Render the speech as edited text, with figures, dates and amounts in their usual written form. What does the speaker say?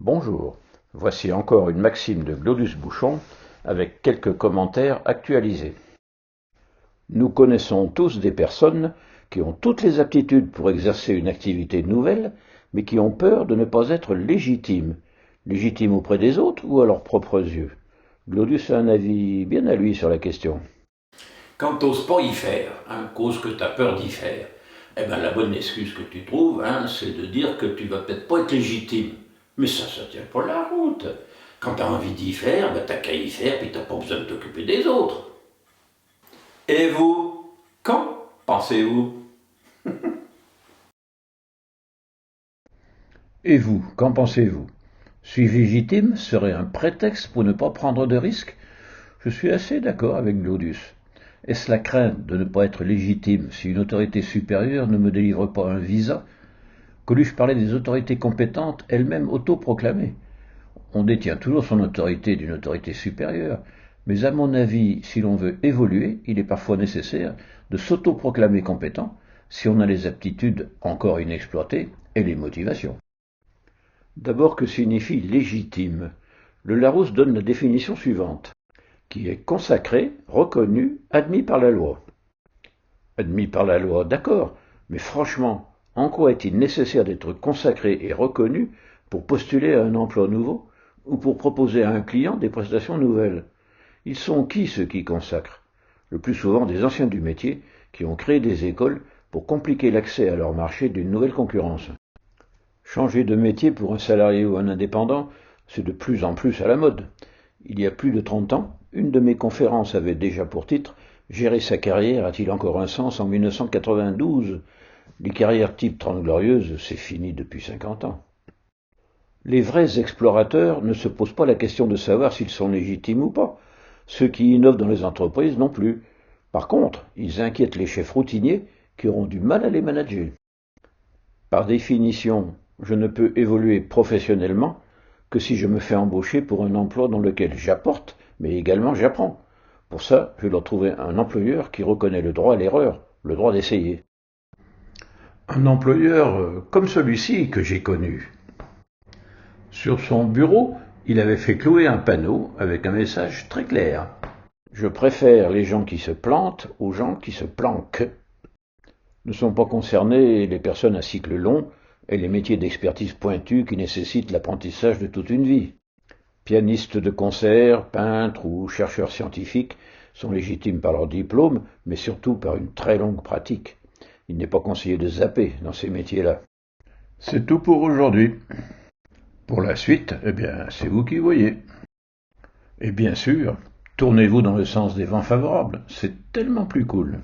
Bonjour, voici encore une maxime de Glodus Bouchon avec quelques commentaires actualisés. Nous connaissons tous des personnes qui ont toutes les aptitudes pour exercer une activité nouvelle, mais qui ont peur de ne pas être légitimes. Légitimes auprès des autres ou à leurs propres yeux? Glodus a un avis bien à lui sur la question. Quand tu n'oses pas y faire, cause que tu as peur d'y faire, la bonne excuse que tu trouves, c'est de dire que tu vas peut-être pas être légitime. Mais ça tient pas la route. Quand tu as envie d'y faire, t'as qu'à y faire, puis t'as pas besoin de t'occuper des autres. Et vous, qu'en pensez-vous? Et vous, qu'en pensez-vous? Suis-je légitime serait un prétexte pour ne pas prendre de risques? Je suis assez d'accord avec Glodus. Est-ce la crainte de ne pas être légitime si une autorité supérieure ne me délivre pas un visa? Coluche parlait des autorités compétentes, elles-mêmes autoproclamées. On détient toujours son autorité d'une autorité supérieure, mais à mon avis, si l'on veut évoluer, il est parfois nécessaire de s'autoproclamer compétent si on a les aptitudes encore inexploitées et les motivations. D'abord, que signifie légitime? Le Larousse donne la définition suivante, qui est consacré, reconnu, admis par la loi. Admis par la loi, d'accord, mais franchement, en quoi est-il nécessaire d'être consacré et reconnu pour postuler à un emploi nouveau ou pour proposer à un client des prestations nouvelles? Ils sont qui ceux qui consacrent? Le plus souvent des anciens du métier qui ont créé des écoles pour compliquer l'accès à leur marché d'une nouvelle concurrence. Changer de métier pour un salarié ou un indépendant, c'est de plus en plus à la mode. Il y a plus de 30 ans, une de mes conférences avait déjà pour titre Gérer sa carrière a-t-il encore un sens en 1992? Les carrières type 30 glorieuses, c'est fini depuis 50 ans. Les vrais explorateurs ne se posent pas la question de savoir s'ils sont légitimes ou pas. Ceux qui innovent dans les entreprises non plus. Par contre, ils inquiètent les chefs routiniers qui auront du mal à les manager. Par définition, je ne peux évoluer professionnellement que si je me fais embaucher pour un emploi dans lequel j'apporte, mais également j'apprends. Pour ça, je dois trouver un employeur qui reconnaît le droit à l'erreur, le droit d'essayer. Un employeur comme celui-ci que j'ai connu. Sur son bureau, il avait fait clouer un panneau avec un message très clair. Je préfère les gens qui se plantent aux gens qui se planquent. Ne sont pas concernés les personnes à cycle long et les métiers d'expertise pointus qui nécessitent l'apprentissage de toute une vie. Pianistes de concert, peintres ou chercheurs scientifiques sont légitimes par leur diplôme, mais surtout par une très longue pratique. Il n'est pas conseillé de zapper dans ces métiers-là. C'est tout pour aujourd'hui. Pour la suite, c'est vous qui voyez. Et bien sûr, tournez-vous dans le sens des vents favorables, c'est tellement plus cool.